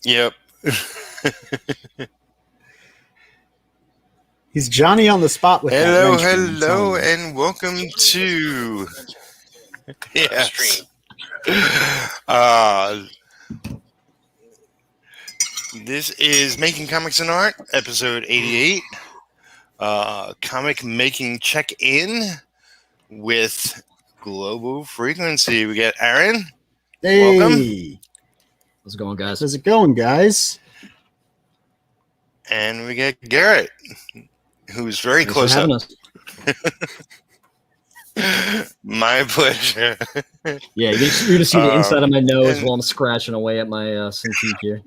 Yep. He's Johnny on the spot with hello, that wrench, hello, and welcome to yes. This is Making Comics and Art, episode 88. Comic making check-in with Global Frequency. We got Arron. Hey. Welcome. How's it going, guys? How's it going, guys? And we got Garrett, who's very Thanks close for having up. us. My pleasure. Yeah, you're going to see the inside of my nose while I'm scratching away at my Cintiq here.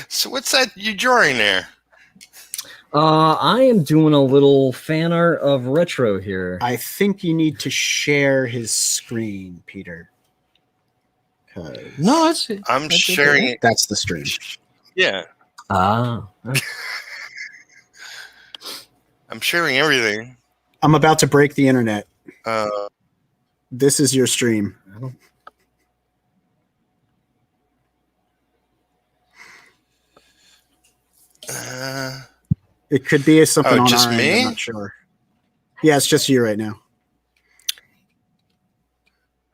So what's that you're drawing there? I am doing a little fan art of Retro here. I think you need to share his screen, Peter. No, I'm sharing it. That's the stream. Yeah. Ah. I'm sharing everything. I'm about to break the internet. This is your stream. It could be something on just our me? end. I'm not sure. Yeah, it's just you right now.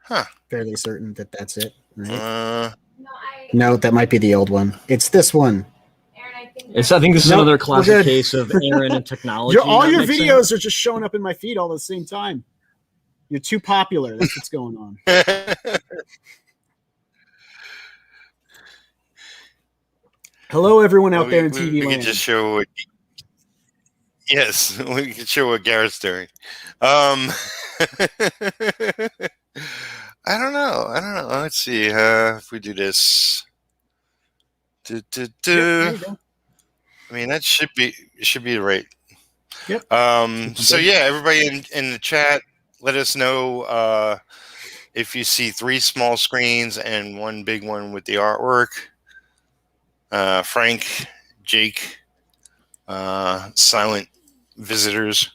Huh. Fairly certain that that's it. Right? No, No, that might be the old one. It's this one. I think this is Nope, another we're classic good. case of Arron and technology. All not your mixing. videos are just showing up in my feed all at the same time. You're too popular. That's what's going on. Hello, everyone out there in TV we land. can just show what, yes, we can show what Garrett's doing. I don't know. Let's see if we do this. Yep, there you go. I mean, that should be right. Yep. So yeah, everybody in the chat, let us know if you see 3 small screens and 1 big one with the artwork. Frank, Jake, silent visitors.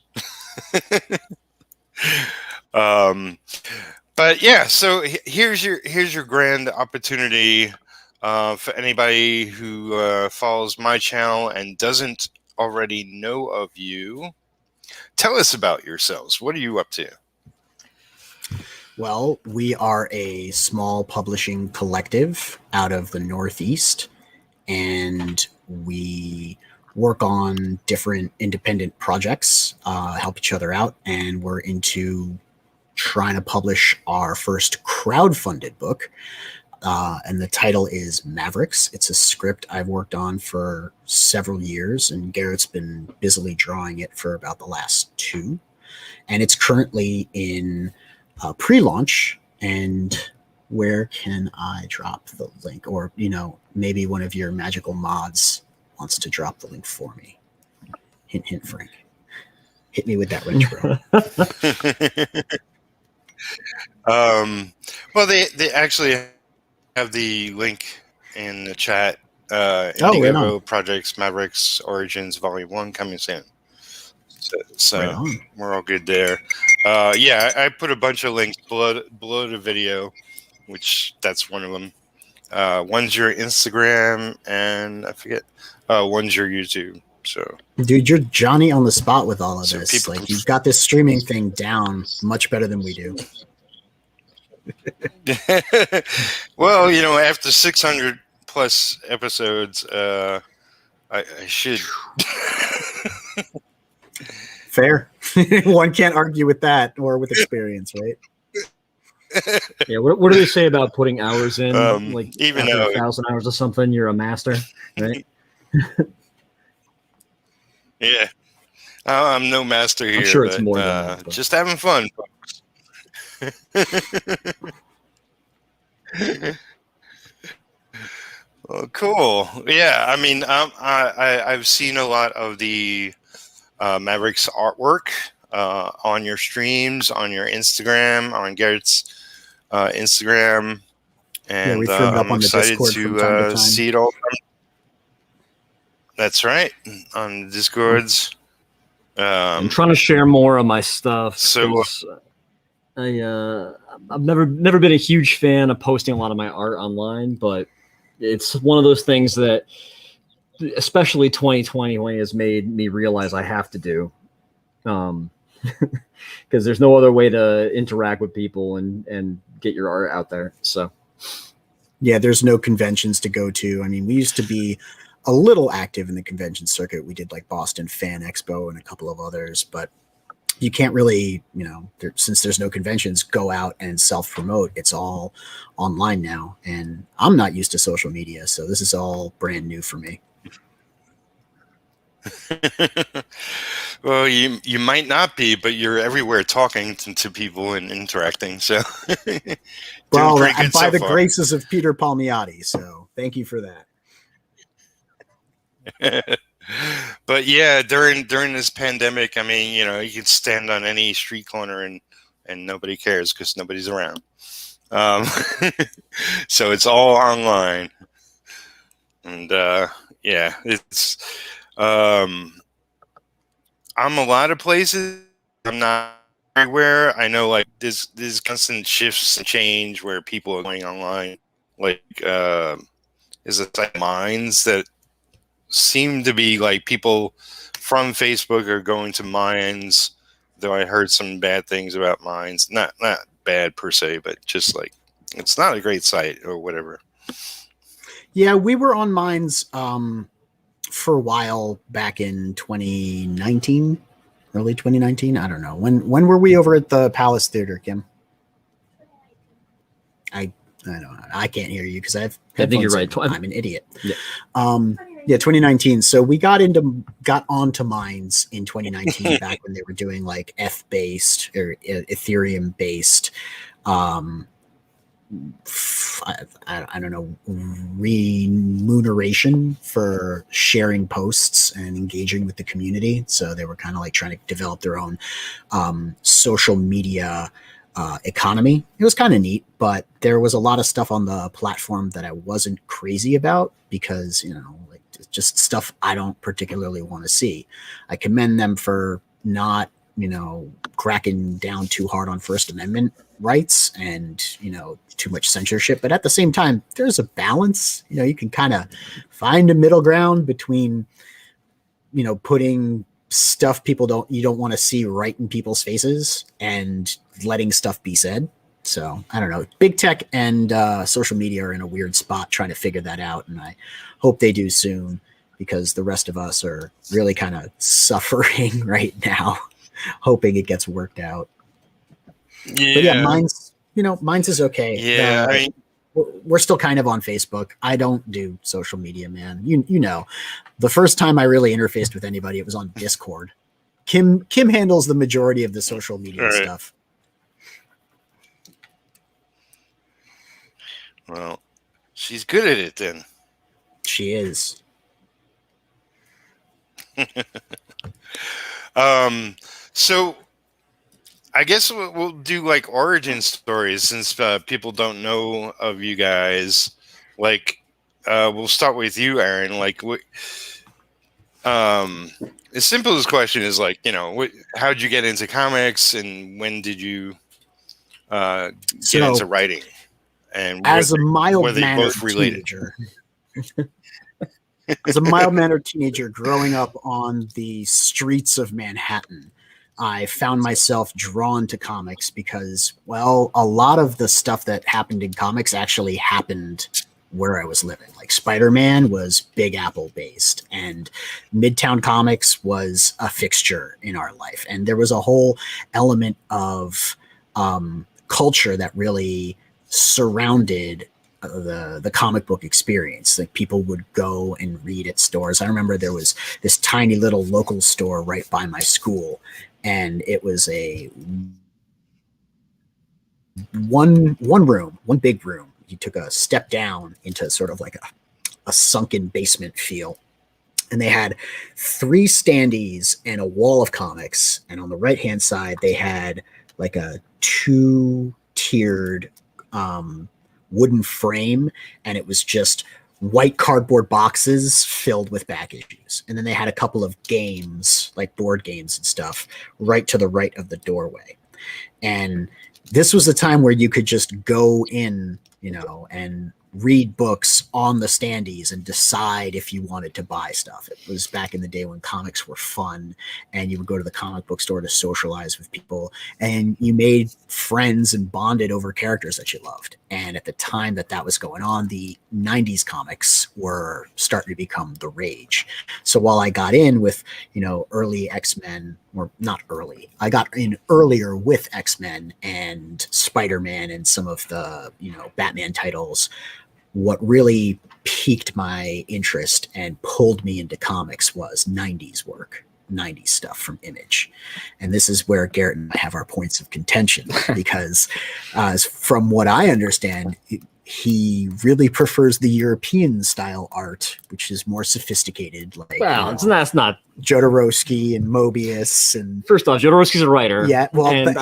But yeah, so here's your grand opportunity for anybody who follows my channel and doesn't already know of you. Tell us about yourselves. What are you up to? Well, we are a small publishing collective out of the Northeast, and we work on different independent projects, help each other out, and we're into trying to publish our first crowdfunded book. And the title is Mavericks. It's a script I've worked on for several years, and Garrett's been busily drawing it for about the last 2. And it's currently in pre-launch. And where can I drop the link? Or, maybe one of your magical mods wants to drop the link for me. Hint, hint, Frank. Hit me with that wrench, bro. Well, they actually have the link in the chat. Indiegogo Projects Mavericks Origins Volume 1 coming soon. So right we're all good there. Yeah, I put a bunch of links below the video, which that's one of them. One's your Instagram, and I forget. One's your YouTube. So, dude, you're Johnny on the spot with all of So this. people- Like, you've got this streaming thing down much better than we do. well, after 600 plus episodes, I should. Fair. One can't argue with that, or with experience, right? Yeah, what do they say about putting hours in? Even after though 1,000 hours or something, you're a master, right? Yeah, I'm no master here. I'm sure it's but, more than that. But. Just having fun, folks. Well, cool. Yeah, I mean, I've seen a lot of the Mavericks artwork on your streams, on your Instagram, on Garrett's Instagram, and we throw it up I'm on the excited Discord from time to time. see it all. That's right, on the Discords. I'm trying to share more of my stuff. So, I've never been a huge fan of posting a lot of my art online, but it's one of those things that, especially 2020 has made me realize I have to do. Because there's no other way to interact with people and get your art out there. So, yeah, there's no conventions to go to. I mean, we used to be a little active in the convention circuit. We did like Boston Fan Expo and a couple of others, but you can't really, since there's no conventions, go out and self-promote. It's all online now. And I'm not used to social media, so this is all brand new for me. Well, you might not be, but you're everywhere talking to people and interacting. So, well, by the graces of Peter Palmiotti. So, thank you for that. But yeah, during this pandemic, I mean, you can stand on any street corner and nobody cares because nobody's around. So it's all online, and yeah, it's. I'm a lot of places. I'm not everywhere. I know, like, there's constant shifts and change where people are going online. Like, is it like Minds that seem to be like people from Facebook are going to Minds? Though I heard some bad things about Minds. Not bad per se, but just like it's not a great site or whatever. Yeah, we were on Minds for a while back in 2019, early 2019. I don't know. When were we over at the Palace Theater, Kim? I don't know. I can't hear you because I think you're right. I'm an idiot. Yeah. Yeah, 2019. So we got onto Minds in 2019 back when they were doing like F-based or Ethereum-based I don't know, remuneration for sharing posts and engaging with the community. So they were kind of like trying to develop their own social media economy. It was kind of neat, but there was a lot of stuff on the platform that I wasn't crazy about because, like just stuff I don't particularly want to see. I commend them for not, cracking down too hard on First Amendment rights and, too much censorship. But at the same time, there's a balance. You can kind of find a middle ground between, putting stuff you don't want to see right in people's faces and letting stuff be said. So I don't know. Big tech and social media are in a weird spot trying to figure that out. And I hope they do soon because the rest of us are really kind of suffering right now, hoping it gets worked out. Yeah. But yeah, Minds is okay. Yeah. We're still kind of on Facebook. I don't do social media, man. The first time I really interfaced with anybody, it was on Discord. Kim handles the majority of the social media stuff. Well, she's good at it then. She is. So I guess we'll do like origin stories since people don't know of you guys. Like, we'll start with you, Arron. Like, the simplest question is like, how'd you get into comics and when did you get into writing? And as a mild-mannered teenager, as a mild-mannered teenager growing up on the streets of Manhattan, I found myself drawn to comics because, well, a lot of the stuff that happened in comics actually happened where I was living. Like Spider-Man was Big Apple based and Midtown Comics was a fixture in our life. And there was a whole element of culture that really surrounded the comic book experience. Like people would go and read at stores. I remember there was this tiny little local store right by my school, and it was a one big room. You took a step down into sort of like a sunken basement feel. And they had 3 standees and a wall of comics. And on the right-hand side, they had like a 2-tiered wooden frame, and it was just white cardboard boxes filled with back issues. And then they had a couple of games, like board games and stuff, right to the right of the doorway. And this was a time where you could just go in, and read books on the standees and decide if you wanted to buy stuff. It was back in the day when comics were fun, and you would go to the comic book store to socialize with people, and you made friends and bonded over characters that you loved. And at the time that was going on, the 90s comics were starting to become the rage. So while I got in with, early X-Men, or not early, I got in earlier with X-Men and Spider-Man and some of the, Batman titles, what really piqued my interest and pulled me into comics was 90s work, 90s stuff from Image. And this is where Garrett and I have our points of contention, because from what I understand, he really prefers the European style art, which is more sophisticated. Like, that's not Jodorowsky and Mobius. And first off, Jodorowsky's a writer. Yeah, well, and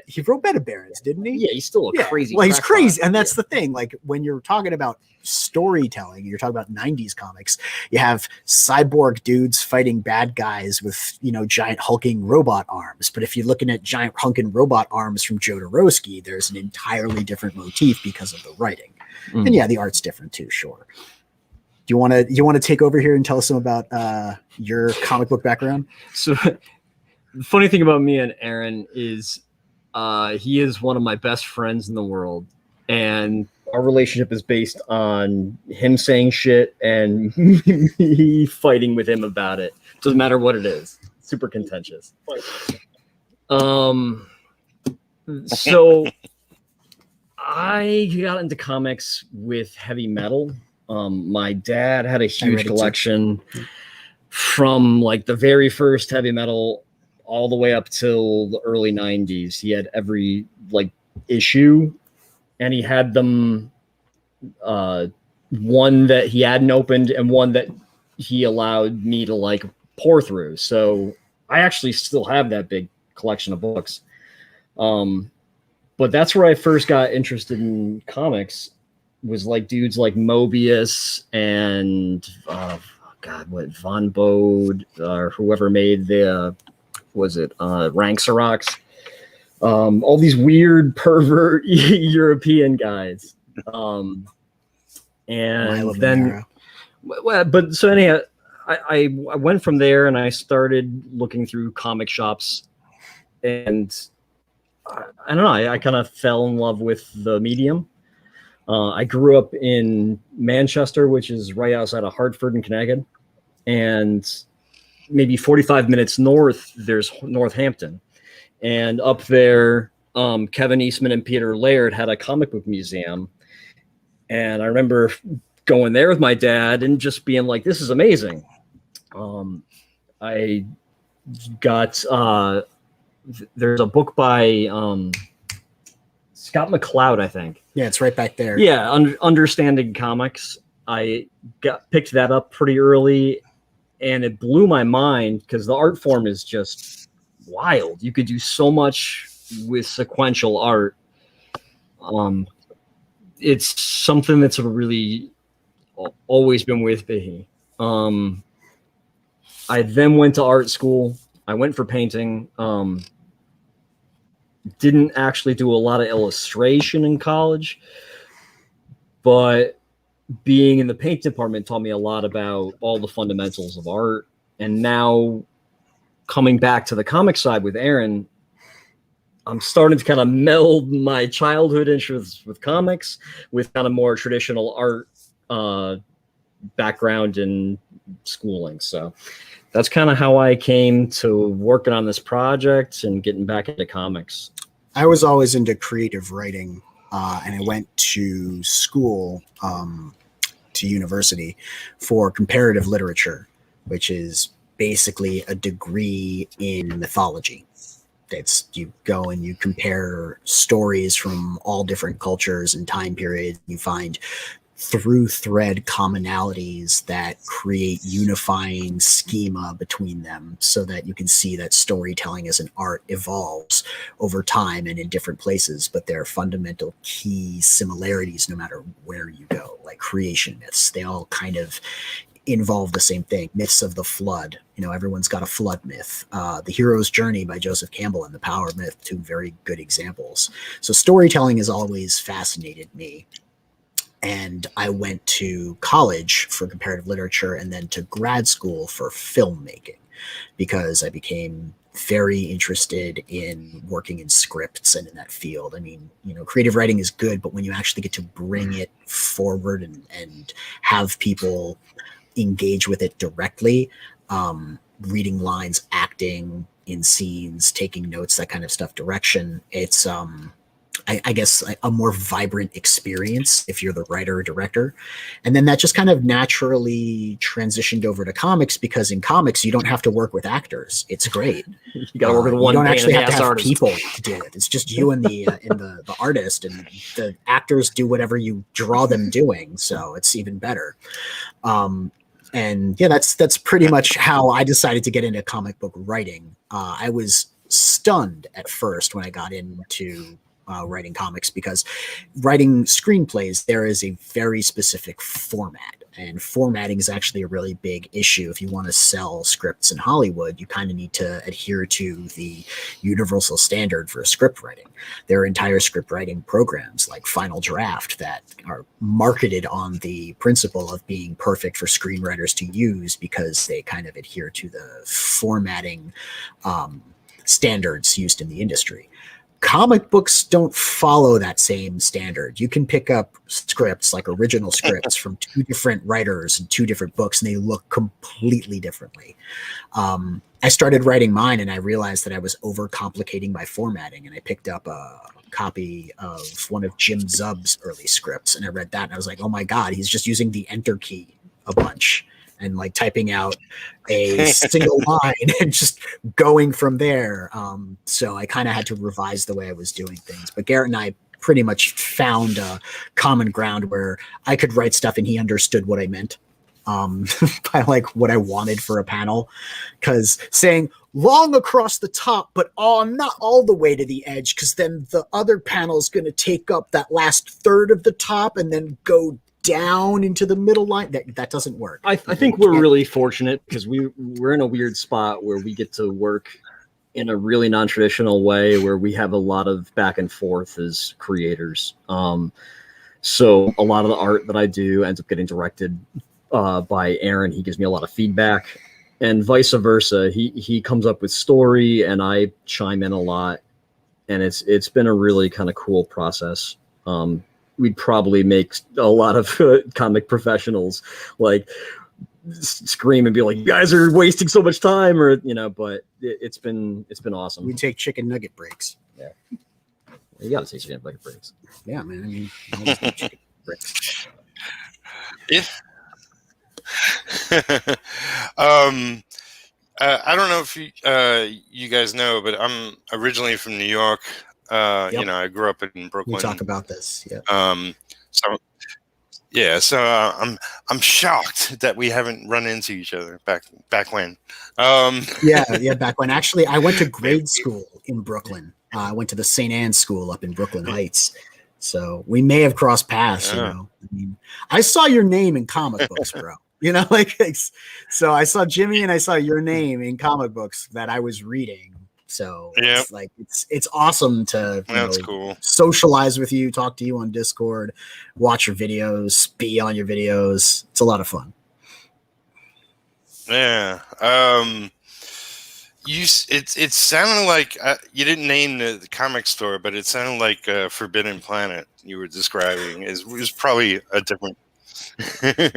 he wrote Beta Barons, didn't he? Yeah, he's still a crazy. Well, he's crazy, and that's the thing. Like, when you're talking about storytelling, you're talking about 90s comics, you have cyborg dudes fighting bad guys with, giant hulking robot arms. But if you're looking at giant hulking robot arms from Jodorowsky, there's an entirely different motif because of the writing. And the art's different too, sure. Do you want to take over here and tell us some about your comic book background? So the funny thing about me and Arron is he is one of my best friends in the world, and our relationship is based on him saying shit and me fighting with him about it. Doesn't matter what it is. Super contentious. So I got into comics with heavy metal. My dad had a huge collection from like the very first heavy metal all the way up till the early 90s. He had every like issue, and he had them, one that he hadn't opened and one that he allowed me to like pour through. So I actually still have that big collection of books. But that's where I first got interested in comics, was like dudes like Mobius and Von Bode, or whoever made the Ranxerox. All these weird pervert European guys. And then, but so anyhow, I went from there and I started looking through comic shops, and I don't know, I kind of fell in love with the medium. I grew up in Manchester, which is right outside of Hartford in Connecticut, and maybe 45 minutes north, there's Northampton. And up there, Kevin Eastman and Peter Laird had a comic book museum. And I remember going there with my dad and just being like, this is amazing. I got, there's a book by Scott McCloud, I think. Yeah, it's right back there. Yeah, Understanding Comics. I picked that up pretty early, and it blew my mind because the art form is just wild. You could do so much with sequential art. It's something that's really always been with me. I then went to art school. I went for painting. Didn't actually do a lot of illustration in college, but being in the paint department taught me a lot about all the fundamentals of art. And now coming back to the comic side with Arron, I'm starting to kind of meld my childhood interests with comics with kind of more traditional art background and schooling. So that's kind of how I came to working on this project and getting back into comics. I was always into creative writing, and I went to school, to university, for comparative literature, which is basically a degree in mythology. It's, you go and you compare stories from all different cultures and time periods. You find through thread commonalities that create unifying schema between them, so that you can see that storytelling as an art evolves over time and in different places, but there are fundamental key similarities no matter where you go, like creation myths. They all kind of involve the same thing. Myths of the flood. You know, everyone's got a flood myth. The Hero's Journey by Joseph Campbell and The Power Myth, two very good examples. So storytelling has always fascinated me. And I went to college for comparative literature and then to grad school for filmmaking because I became very interested in working in scripts and in that field. I mean, you know, creative writing is good, but when you actually get to bring it forward and have people engage with it directly, reading lines, acting in scenes, taking notes, that kind of stuff, direction, it's I guess a more vibrant experience if you're the writer or director. And then that just kind of naturally transitioned over to comics because in comics, you don't have to work with actors. It's great. You got to work with one. You don't actually have to have artist. people to do it. It's just you and the artist, and the actors do whatever you draw them doing. So it's even better. And yeah, that's pretty much how I decided to get into comic book writing. I was stunned at first when I got into writing comics because writing screenplays, there is a very specific format, and formatting is actually a really big issue. If you want to sell scripts in Hollywood, you kind of need to adhere to the universal standard for script writing. There are entire script writing programs like Final Draft that are marketed on the principle of being perfect for screenwriters to use because they kind of adhere to the formatting standards used in the industry. Comic books don't follow that same standard. You can pick up scripts, like original scripts from two different writers and two different books, and they look completely differently. I started writing mine, and I realized that I was overcomplicating my formatting, and I picked up a copy of one of Jim Zub's early scripts, and I read that, and I was like, oh my God, he's just using the enter key a bunch and like typing out a single line and just going from there. So I kind of had to revise the way I was doing things. But Garrett and I pretty much found a common ground where I could write stuff and he understood what I meant by like what I wanted for a panel. Because saying long across the top, but not all the way to the edge, because then the other panel is going to take up that last third of the top and then go down into the middle line. That doesn't work. I think we're really fortunate because we're in a weird spot where we get to work in a really non-traditional way where we have a lot of back and forth as creators. So a lot of the art that I do ends up getting directed by Arron. He gives me a lot of feedback, and vice versa. He comes up with story and I chime in a lot, and it's been a really kind of cool process. We'd probably make a lot of comic professionals like scream and be like, "You guys are wasting so much time," or you know. But it's been awesome. We take chicken nugget breaks. Yeah, you gotta take chicken nugget breaks. Yeah, man. I mean, always take chicken breaks. Yeah. I don't know if you guys know, but I'm originally from New York. Yep. You know, I grew up in Brooklyn. We'll talk about this. Yeah. So I'm shocked that we haven't run into each other back when. Yeah, back when. Actually, I went to grade school in Brooklyn. I went to the St. Anne's School up in Brooklyn Heights. So we may have crossed paths, you know. I mean, I saw your name in comic books, bro. You know, so I saw Jimmy and I saw your name in comic books that I was reading. So it's like it's awesome to cool. Socialize with you, talk to you on Discord, watch your videos, be on your videos. It's a lot of fun. Yeah. It sounded like you didn't name the comic store, but it sounded like Forbidden Planet you were describing. It was probably a different.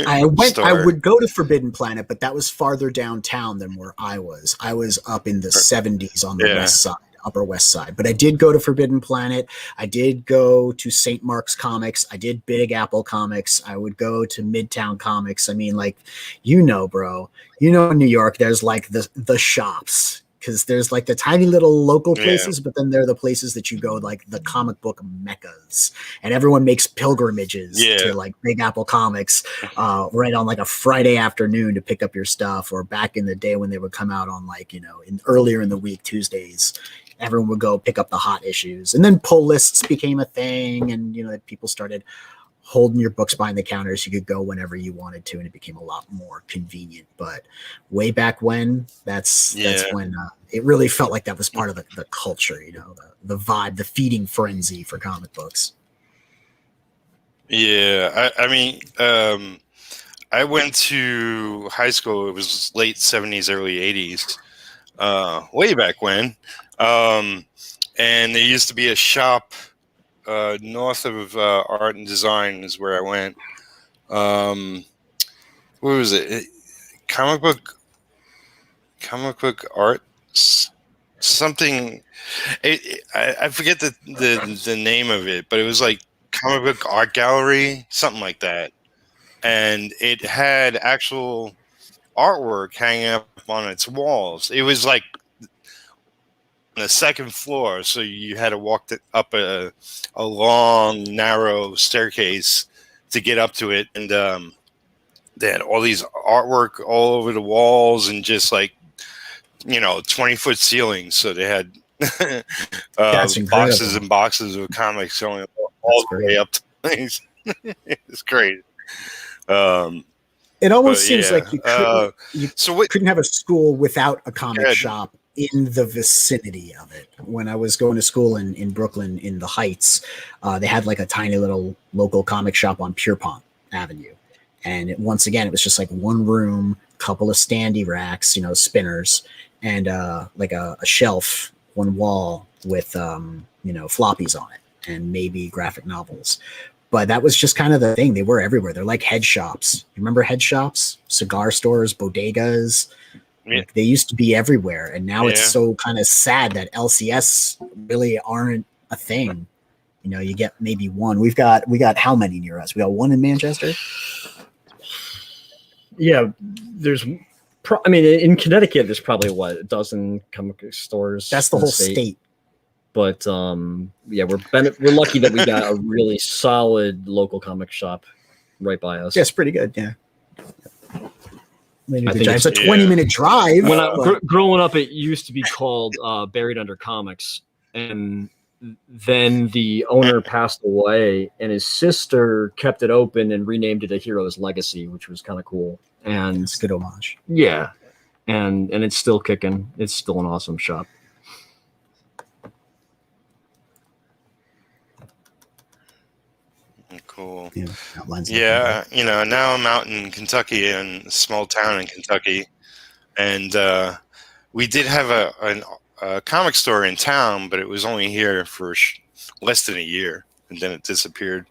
I would go to Forbidden Planet, but that was farther downtown than where I was. I was up in the 70s on the west side, Upper West Side. But I did go to Forbidden Planet. I did go to St. Mark's Comics. I did Big Apple Comics. I would go to Midtown Comics. I mean, like, you know, bro. You know, in New York, there's like the shops. Because there's like the tiny little local places, but then there are the places that you go, like the comic book meccas, and everyone makes pilgrimages to like Big Apple Comics right on like a Friday afternoon to pick up your stuff, or back in the day when they would come out on like, you know, earlier in the week, Tuesdays, everyone would go pick up the hot issues. And then pull lists became a thing, and, you know, people started holding your books behind the counters. You could go whenever you wanted to, and it became a lot more convenient. But way back when, that's when it really felt like that was part of the culture, you know, the vibe, the feeding frenzy for comic books. Yeah, I mean, I went to high school. It was late 70s, early 80s, way back when. And there used to be a shop north of Art and Design is where I went. What was it? Comic book art, something. I forget the name of it, but it was like comic book art gallery, something like that. And it had actual artwork hanging up on its walls. It was like on the second floor, so you had to walk up a long, narrow staircase to get up to it. And they had all these artwork all over the walls and just like, you know, 20-foot ceilings. So they had boxes and boxes of comics going all the way up to things. It's great. It almost seems like you couldn't have a school without a comic shop in the vicinity of it. When I was going to school in Brooklyn in the Heights, they had like a tiny little local comic shop on Pierpont Avenue. And once again, it was just like one room, couple of standy racks, you know, spinners, and like a shelf, one wall with, you know, floppies on it and maybe graphic novels. But that was just kind of the thing. They were everywhere. They're like head shops. You remember head shops, cigar stores, bodegas? Yeah. Like they used to be everywhere. And now it's so kind of sad that LCS really aren't a thing. You know, you get maybe one. We got how many near us? We got one in Manchester? Yeah, there's. I mean, in Connecticut, there's probably a dozen comic stores. That's the whole state. But yeah, we're lucky that we got a really solid local comic shop right by us. Yeah, it's pretty good. Yeah, I think it's a 20-minute drive. When growing up, it used to be called Buried Under Comics, and then the owner passed away, and his sister kept it open and renamed it A Hero's Legacy, which was kind of cool. And it's a good homage. Yeah, and it's still kicking. It's still an awesome shop. Cool. Yeah, you know, now I'm out in Kentucky, in a small town in Kentucky, and we did have a comic store in town, but it was only here for less than a year, and then it disappeared.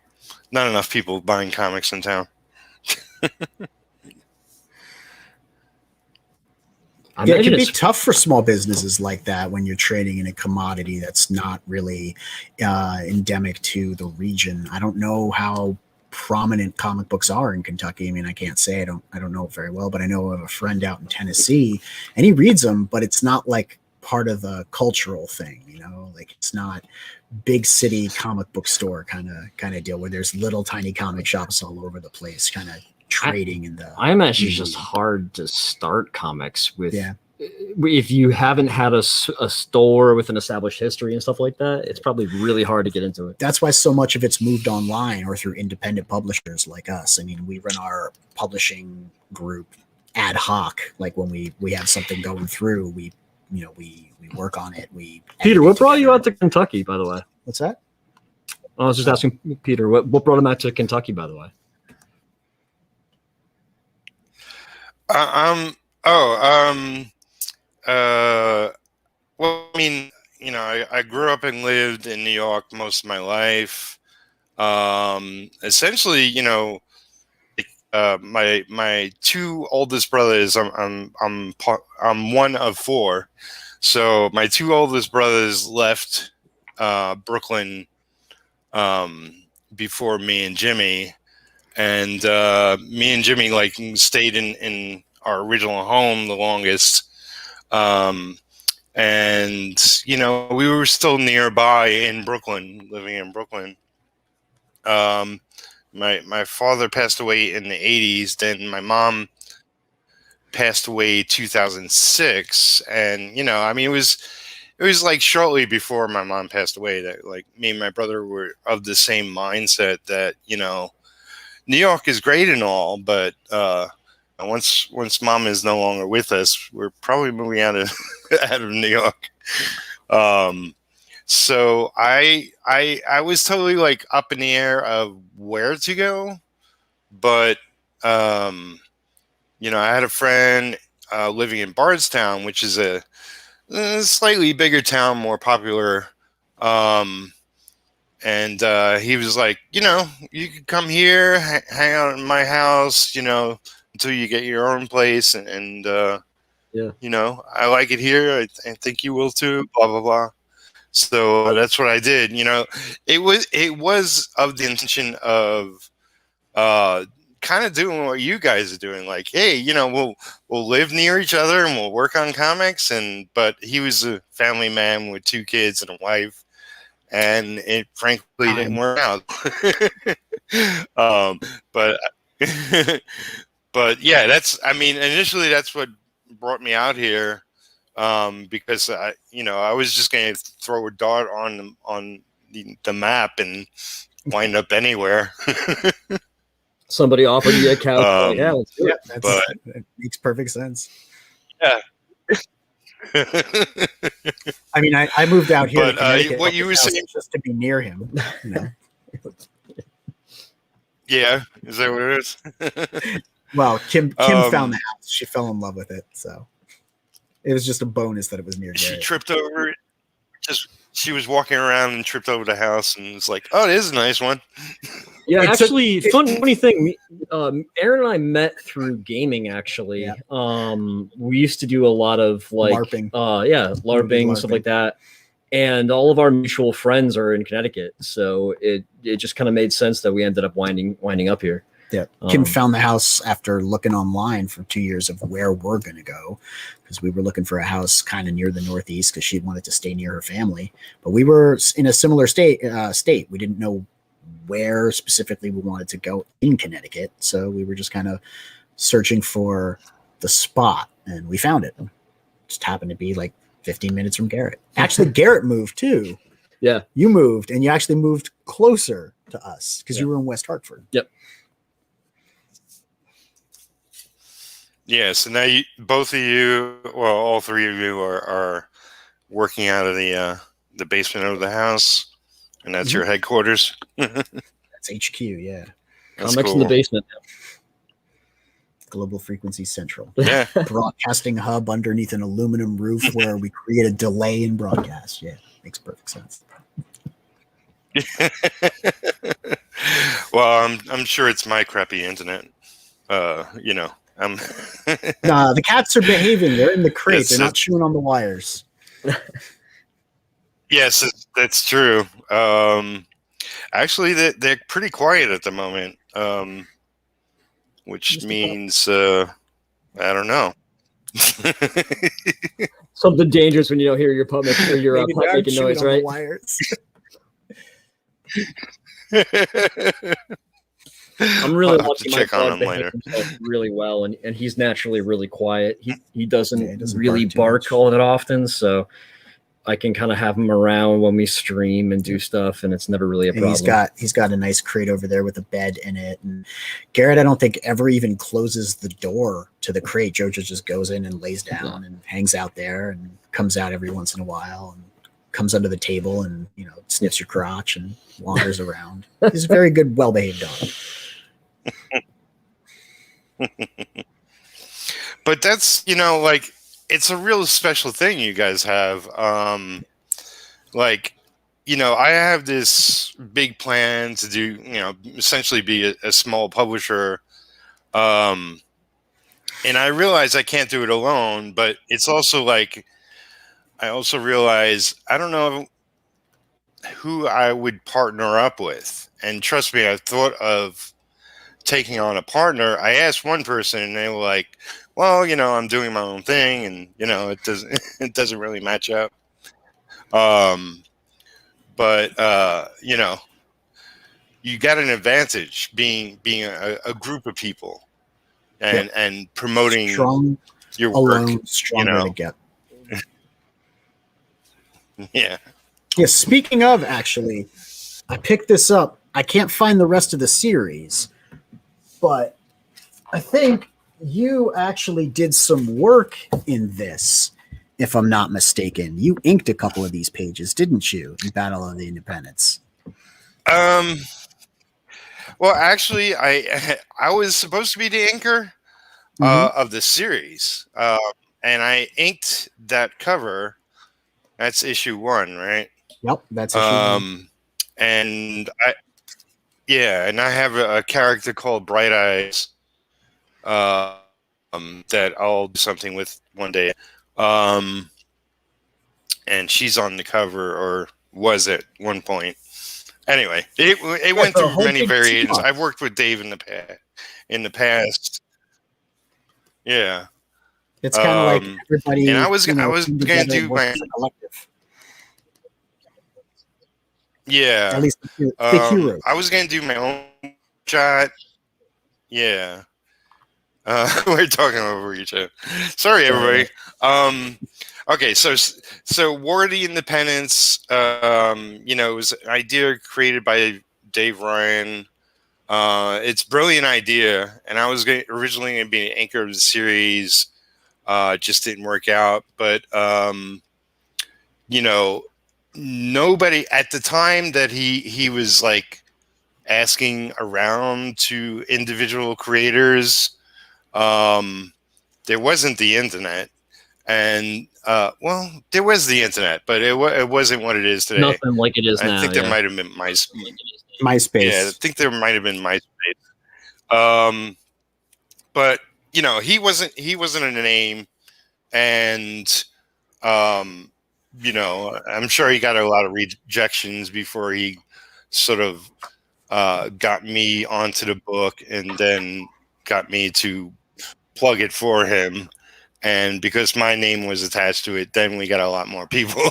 Not enough people buying comics in town. Yeah, it can be tough for small businesses like that when you're trading in a commodity that's not really endemic to the region. I don't know how prominent comic books are in Kentucky. I mean, I can't say I don't know it very well, but I know of a friend out in Tennessee, and he reads them, but it's not like part of the cultural thing, you know, like it's not big city comic book store kind of deal where there's little tiny comic shops all over the place, kind of trading in the. I imagine it's just hard to start comics with. Yeah. If you haven't had a store with an established history and stuff like that, it's probably really hard to get into it. That's why so much of it's moved online or through independent publishers like us. I mean, we run our publishing group ad hoc. Like when we have something going through, we work on it. Peter, what brought you out to Kentucky, by the way? What's that? I was just asking Peter, what brought him out to Kentucky, by the way? Well, I mean, you know, I grew up and lived in New York most of my life. Essentially, you know, my two oldest brothers, I'm one of four. So my two oldest brothers left Brooklyn before me and Jimmy. And me and Jimmy like stayed in our original home the longest. And, you know, we were still nearby in Brooklyn, living in Brooklyn. My father passed away in the 80s. Then my mom passed away 2006. And, you know, I mean, it was like shortly before my mom passed away that like me and my brother were of the same mindset that, you know, New York is great and all, but once Mom is no longer with us, we're probably moving out of out of New York. So I was totally like up in the air of where to go, but you know, I had a friend living in Bardstown, which is a slightly bigger town, more popular. And he was like, you know, you could come here, hang out in my house, you know, until you get your own place. And Yeah. you know, I like it here. I think you will too, blah, blah, blah. So that's what I did. You know, it was of the intention of kind of doing what you guys are doing. Like, hey, you know, we'll live near each other and we'll work on comics. But he was a family man with 2 kids and a wife, and it frankly didn't work out. But but yeah, initially that's what brought me out here. Because I was just going to throw a dart on the map and wind up anywhere. Somebody offered you a couch. Like, yeah, let's do it. That makes perfect sense. Yeah. I mean, I moved out here. But what you were saying, just to be near him, you know. Yeah, is that what it is? Well, Kim found the house. She fell in love with it, so it was just a bonus that it was near Garrett. She tripped over it. She was walking around and tripped over the house, and it's like, oh, this is a nice one. Yeah, actually, funny thing. Arron and I met through gaming. Actually, yeah. We used to do a lot of like LARPing. LARPing, stuff like that. And all of our mutual friends are in Connecticut, so it just kind of made sense that we ended up winding up here. Yeah, Kim found the house after looking online for 2 years of where we're going to go, because we were looking for a house kind of near the Northeast because she wanted to stay near her family. But we were in a similar state. We didn't know where specifically we wanted to go in Connecticut, so we were just kind of searching for the spot, and we found it. Just happened to be like 15 minutes from Garrett. Actually, Garrett moved too. Yeah, you moved, and you actually moved closer to us because you were in West Hartford. Yep. Yeah, so now both of you, well, all 3 of you are working out of the basement of the house, and that's your headquarters. That's HQ, yeah. That's Comics cool. In the basement. Global Frequency Central. Yeah. Broadcasting hub underneath an aluminum roof where we create a delay in broadcast. Yeah, makes perfect sense. Well, I'm sure it's my crappy internet. You know. Nah, the cats are behaving. They're in the crate. They're not chewing on the wires. Yes, that's true. Actually, they're pretty quiet at the moment, which means I don't know. Something dangerous when you don't hear your pup or your pup making noise, right? Wires. I'm really lucky. Check on him later. Really well, and he's naturally really quiet. He doesn't really bark all that often, so I can kind of have him around when we stream and do stuff, and it's never really a problem. He's got a nice crate over there with a bed in it. And Garrett, I don't think ever even closes the door to the crate. Jojo just goes in and lays down and hangs out there, and comes out every once in a while and comes under the table and sniffs your crotch and wanders around. He's a very good, well-behaved dog. But that's like, it's a real special thing you guys have. Like, I have this big plan to do, essentially be a small publisher. And I realize I can't do it alone, but it's also like, I also realize I don't know who I would partner up with. And trust me, I've thought of taking on a partner. I asked one person and they were like, well, I'm doing my own thing, and it doesn't really match up. But you got an advantage being a group of people and promoting your work. Stronger together. Yeah. Yeah. Speaking of, actually, I picked this up. I can't find the rest of the series, but I think you actually did some work in this, if I'm not mistaken. You inked a couple of these pages, didn't you, in Battle of the Independents? Well, actually, I was supposed to be the inker of the series, and I inked that cover. That's issue 1, right? Yep, that's issue 1. And and I have a character called Bright Eyes, that I'll do something with one day. And she's on the cover, or was at one point. Anyway, it went through many variations. I've worked with Dave in the past. Yeah, it's kind of like everybody. And I was gonna do my collective. Yeah, at least the heroes. I was gonna do my own shot. Yeah, we're talking over each other. Sorry, everybody. Okay, so War of the Independence, it was an idea created by Dave Ryan. It's a brilliant idea, and I was originally going to be an anchor of the series. Just didn't work out, but nobody at the time that he was like asking around to individual creators. There wasn't the internet. And there was the internet, but it wasn't what it is today. Nothing like it is now. I think there might have been MySpace. Yeah, I think there might have been MySpace. But he wasn't a name, and I'm sure he got a lot of rejections before he sort of got me onto the book, and then got me to plug it for him. And because my name was attached to it, then we got a lot more people.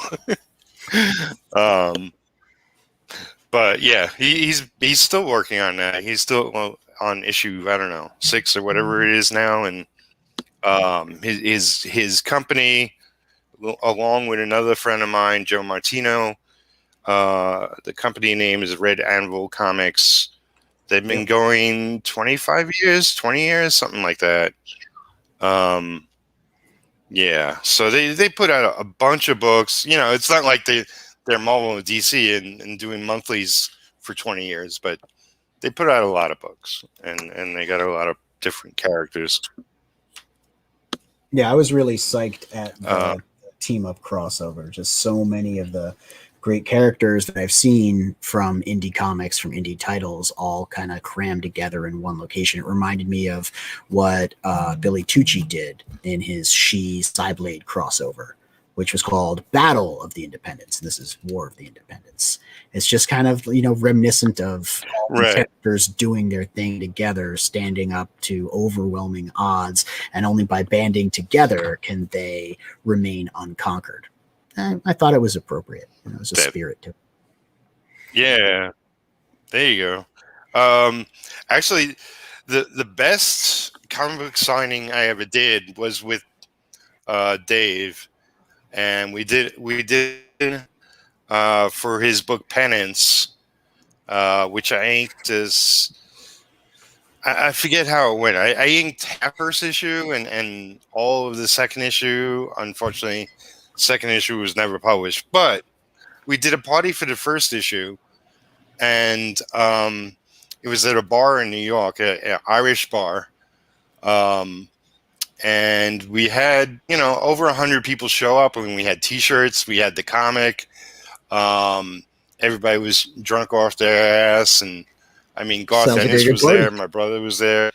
But yeah, he's still working on that. He's still on issue, I don't know, 6 or whatever it is now. And his company, along with another friend of mine, Joe Martino, the company name is Red Anvil Comics. They've been going 25 years, 20 years, something like that. Yeah, so they put out a bunch of books. It's not like they're Marvel and DC and doing monthlies for 20 years, but they put out a lot of books, and they got a lot of different characters. Yeah, I was really psyched at the team up crossover. Just so many of the great characters that I've seen from indie comics, from indie titles, all kind of crammed together in one location. It reminded me of what Billy Tucci did in his She-Cyblade crossover, which was called Battle of the Independents. This is War of the Independents. It's just kind of, reminiscent of all the characters doing their thing together, standing up to overwhelming odds, and only by banding together can they remain unconquered. I thought it was appropriate. It was a spirit to it. Yeah, there you go. Actually, the best comic book signing I ever did was with Dave, and we did for his book Penance, which I inked as I forget how it went. I inked half first issue and all of the second issue. Unfortunately, second issue was never published, but we did a party for the first issue, and it was at a bar in New York, an Irish bar, and we had over 100 people show up, and we had T-shirts, we had the comic. Everybody was drunk off their ass, and I mean, Garth Ennis was there, my brother was there.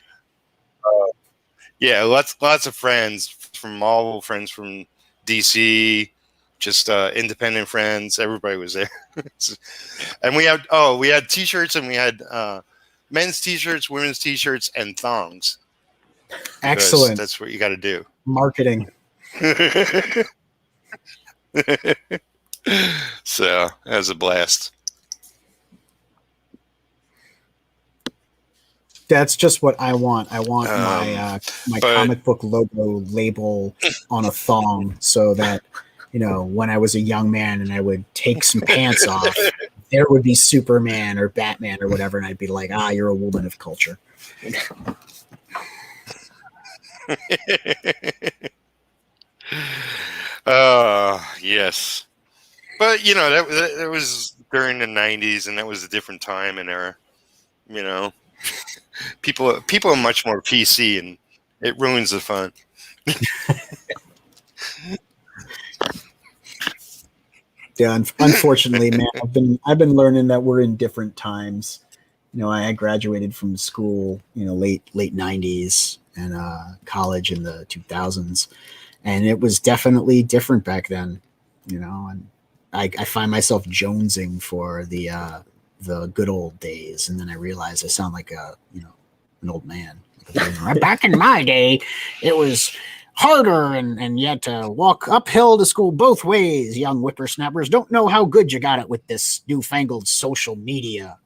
Yeah, lots of friends from Marvel, friends from DC, just independent friends. Everybody was there. And we had T-shirts, and we had men's T-shirts, women's T-shirts, and thongs. Excellent. That's what you got to do. Marketing. So that was a blast. That's just what I want. I want my comic book logo label on a thong, so that when I was a young man and I would take some pants off, there would be Superman or Batman or whatever, and I'd be like, you're a woman of culture. Yes. But that was during the '90s, and that was a different time and era. People are much more PC, and it ruins the fun. Yeah, unfortunately, man, I've been learning that we're in different times. I graduated from school, late '90s, and college in the 2000s, and it was definitely different back then. And I find myself jonesing for the good old days, and then I realize I sound like an old man. Back in my day, it was harder, and you had to walk uphill to school both ways. Young whippersnappers don't know how good you got it with this newfangled social media.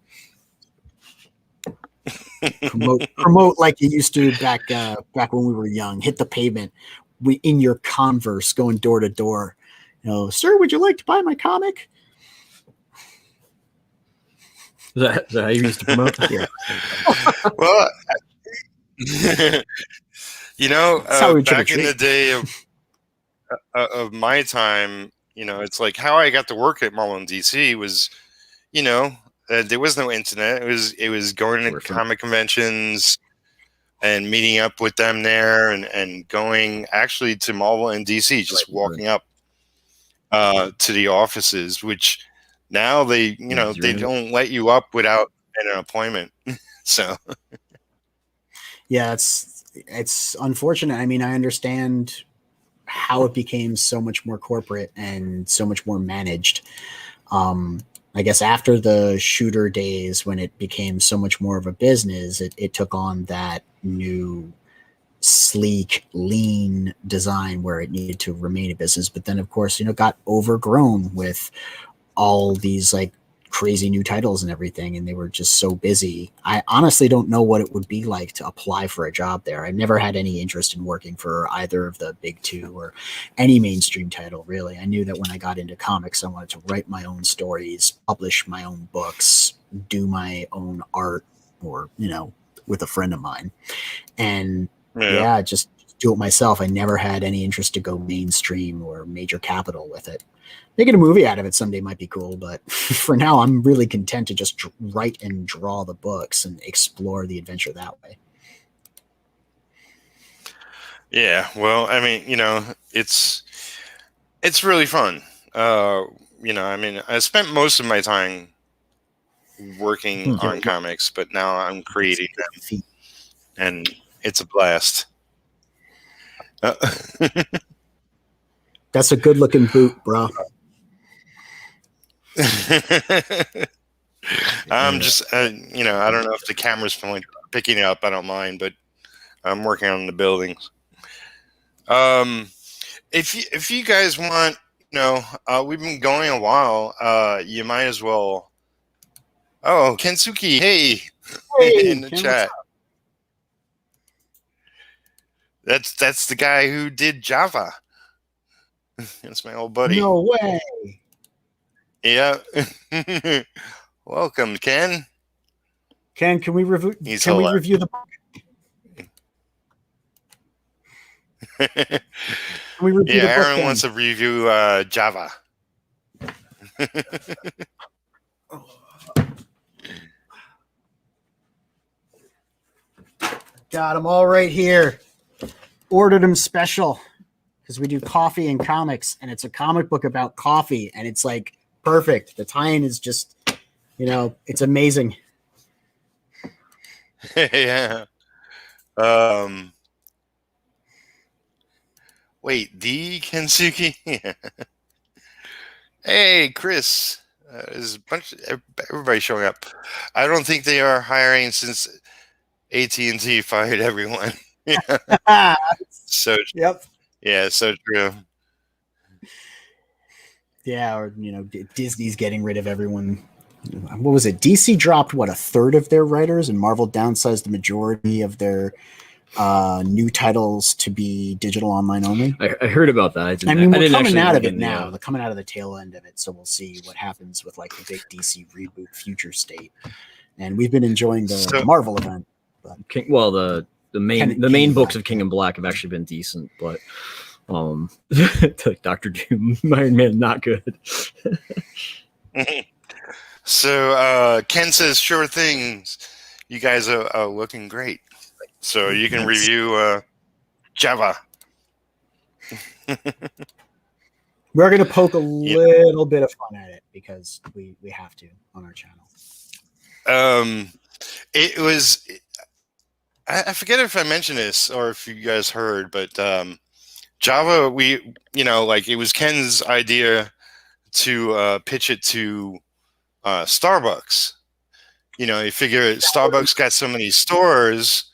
promote like you used to back when we were young. Hit the pavement, in your Converse, going door to door. Sir, would you like to buy my comic? Is that how you used to promote? Yeah. Well, back in the day of my time, it's like how I got to work at Marvel in DC was, there was no internet. It was going to comic conventions and meeting up with them there, and going actually to Marvel in DC, just walking up to the offices, which now they don't let you up without an appointment. So yeah, it's unfortunate. I mean, I understand how it became so much more corporate and so much more managed. I guess after the shooter days, when it became so much more of a business, it took on that new sleek, lean design where it needed to remain a business. But then, of course, got overgrown with all these like crazy new titles and everything, and they were just so busy. I honestly don't know what it would be like to apply for a job there. I've never had any interest in working for either of the big two or any mainstream title, really. I knew that when I got into comics, I wanted to write my own stories, publish my own books, do my own art, or with a friend of mine, and just do it myself. I never had any interest to go mainstream or major capital with it. Making a movie out of it someday might be cool, but for now, I'm really content to just write and draw the books and explore the adventure that way. Yeah, well, I mean, it's really fun. I mean, I spent most of my time working on comics, but now I'm creating them, and it's a blast. That's a good-looking boot, bro. I'm just, I don't know if the camera's picking it up. I don't mind, but I'm working on the buildings. If you guys want, we've been going a while. You might as well. Oh, Kensuke, hey in the chat. That's the guy who did Java. That's my old buddy. No way. Yeah. Welcome, Ken. Ken, can we review the book? Can we review the book, Arron Ken? wants to review Java. Got them all right here. Ordered them special because we do coffee and comics, and it's a comic book about coffee, and it's like perfect. The tie-in is just, it's amazing. Yeah. Wait, the Kensuke? Hey, Chris. There's a bunch of everybody showing up. I don't think they are hiring since AT&T fired everyone. So yep. Yeah, so true. Yeah, or Disney's getting rid of everyone. What was it? DC dropped a third of their writers, and Marvel downsized the majority of their new titles to be digital online only. I heard about that. I mean, we're coming out of it now. They're coming out of the tail end of it, so we'll see what happens with like the big DC reboot future state. And we've been enjoying the Marvel event. But the main books of King and Black have actually been decent, but Doctor Doom, Iron Man, not good. So Ken says, "Sure things. You guys are looking great. So you can review Java." We're going to poke a little bit of fun at it because we have to on our channel. It was, I forget if I mentioned this or if you guys heard, but Java, it was Ken's idea to pitch it to Starbucks. You figure Starbucks got so many stores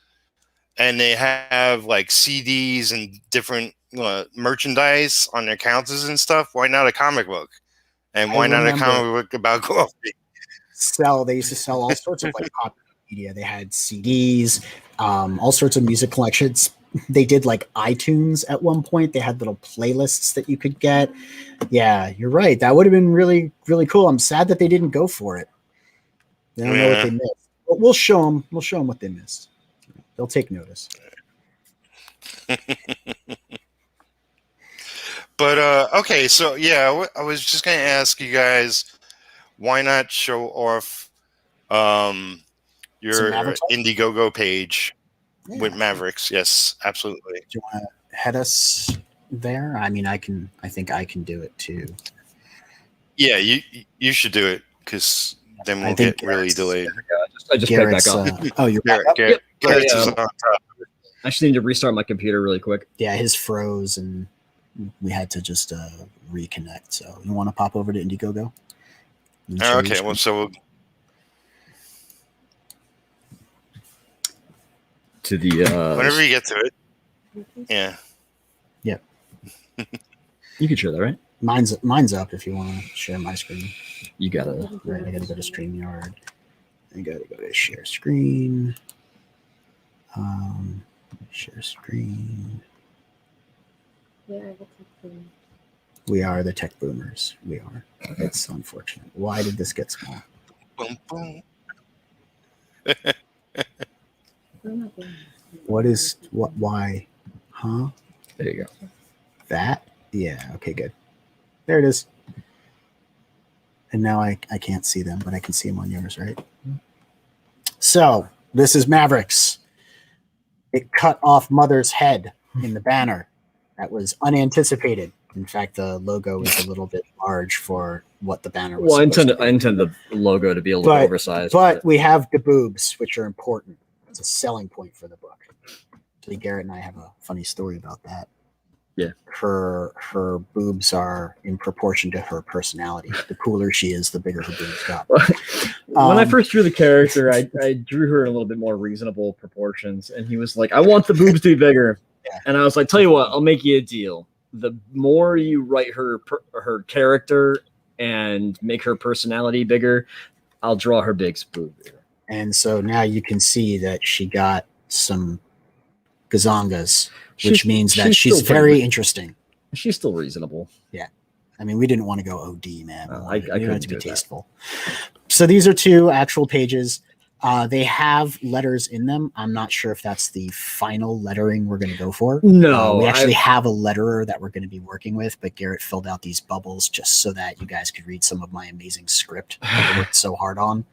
and they have like CDs and different merchandise on their counters and stuff. Why not a comic book? And why not a comic book about coffee? They used to sell all sorts of like popular media. They had CDs, all sorts of music collections. They did like iTunes at one point. They had little playlists that you could get. Yeah, you're right. That would have been really, really cool. I'm sad that they didn't go for it. They don't know what they missed. But we'll show them. We'll show them what they missed. They'll take notice. But okay, so yeah, I was just going to ask you guys, why not show off your Indiegogo page with Mavericks? Yes, absolutely. Do you want to head us there? I mean, I think I can do it too. Yeah, you should do it because then we'll get really delayed. I just picked back up. You're back up? Garrett is on top. I just need to restart my computer really quick. Yeah, his froze and we had to just reconnect. So you want to pop over to Indiegogo? Okay, well, so to the whenever you get to it. Yeah. Yep. You can share that, right? Mine's up if you want to share my screen. You gotta. Right, I gotta go to StreamYard. I gotta go to share screen. Share screen. We are the tech boomers. We are. It's unfortunate. Why did this get small? Boom, boom. Why? Huh? There you go. That? Yeah. Okay, good. There it is. And now I can't see them, but I can see them on yours, right? So this is Mavericks. It cut off Mother's head in the banner. That was unanticipated. In fact, the logo is a little bit large for what the banner was. Well, I intend the logo to be a little oversized. But we have the boobs, which are important. It's a selling point for the book. Actually, Garrett and I have a funny story about that. Yeah. Her boobs are in proportion to her personality. The cooler she is, the bigger her boobs got. When I first drew the character, I drew her in a little bit more reasonable proportions, and he was like, "I want the boobs to be bigger." Yeah. And I was like, "Tell you what, I'll make you a deal. The more you write her character and make her personality bigger, I'll draw her big boob bigger." And so now you can see that she got some gazongas, which means that she's very interesting. She's still reasonable. Yeah. I mean, we didn't want to go OD, man. I couldn't to be tasteful. So these are two actual pages. They have letters in them. I'm not sure if that's the final lettering we're going to go for. No. We actually have a letterer that we're going to be working with, but Garrett filled out these bubbles just so that you guys could read some of my amazing script that I worked so hard on.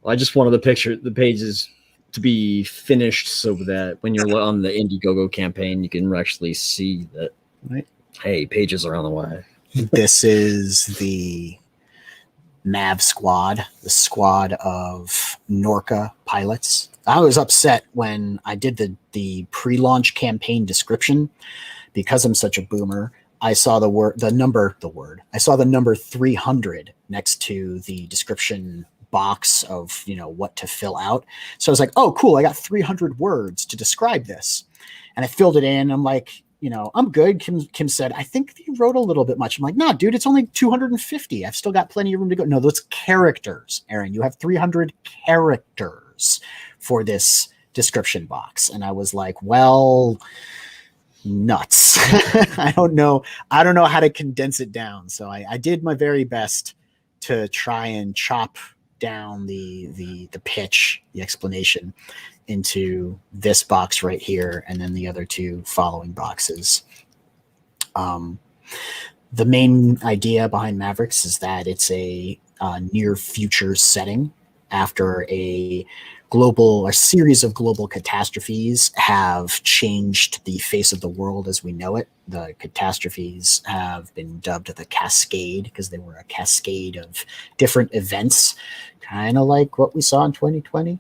I just wanted the pages to be finished so that when you're on the Indiegogo campaign, you can actually see that, right? Hey, pages are on the way. This is the Mav squad, the squad of Norca pilots. I was upset when I did the pre-launch campaign description because I'm such a boomer. I saw the number 300 next to the description box of what to fill out. So I was like, oh cool, I got 300 words to describe this, and I filled it in. I'm like, I'm good. Kim said, I think you wrote a little bit much. I'm like, nah, dude, it's only 250. I've still got plenty of room to go. No, those characters, Aaron, you have 300 characters for this description box. And I was like, well, nuts. I don't know how to condense it down. So I did my very best to try and chop down the pitch, the explanation, into this box right here, and then the other two following boxes. The main idea behind Mavericks is that it's a near future setting after a series of global catastrophes have changed the face of the world as we know it. The catastrophes have been dubbed the Cascade because they were a cascade of different events, kind of like what we saw in 2020,